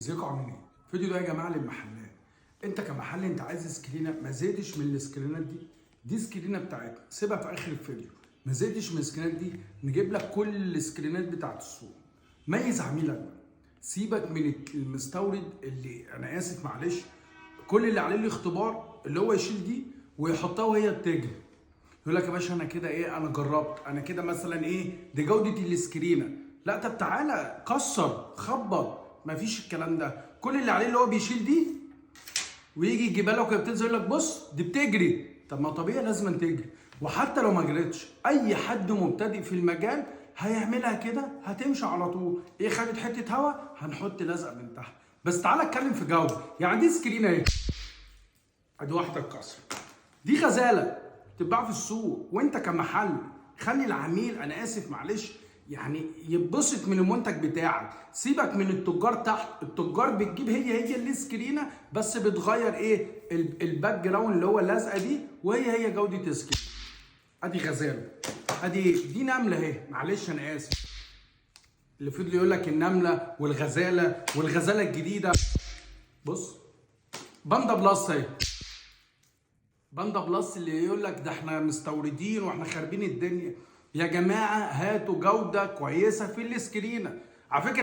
ازيكم عاملين ايه؟ الفيديو ده يا جماعه للمحلات. انت كمحل انت عايز سكرينه، ما زهقتش من السكرينات دي سكرينه بتاعتنا، سيبها في اخر الفيديو. ما زهقتش من السكرينات دي، نجيب لك كل السكرينات بتاعت السوق. ميز عميلك بقى، سيبك من المستورد اللي انا اسف معلش، كل اللي عليه الاختبار اللي هو يشيل دي ويحطها وهي بتجري. يقول لك يا باشا انا كده ايه، انا جربت، انا كده مثلا ايه، دي جوده السكرينه. لا طب تعالى كسر خبط، مفيش الكلام ده. كل اللي عليه اللي هو بيشيل دي ويجي يجيبها لك وهي بتنزل، يقول لك بص دي بتجري. طب ما طبيعي لازم تجري، وحتى لو ما جريتش اي حد مبتدئ في المجال هيعملها كده، هتمشي على طول. ايه، خدت حته هوا هنحط لزقه من تحت. بس تعالى اتكلم في جوده. يعني دي سكرينه اهي، ادي واحده اتكسر، دي غزاله تتباع في السوق. وانت كمحل خلي العميل، انا اسف معلش يعني، يتبسط من المنتج بتاعك. سيبك من التجار تحت، التجار بتجيب هي السكرينه بس بتغير ايه الباك جراوند اللي هو اللزقه دي، وهي جوده السكرين. ادي غزاله، دي نمله اهي، معلش انا اسف. اللي فضل يقول لك النمله والغزاله الجديده. بص باندا بلس اهي، باندا بلس اللي يقول لك ده احنا مستوردين واحنا خاربين الدنيا. يا جماعه هاتوا جوده كويسه في السكرينه. على فكره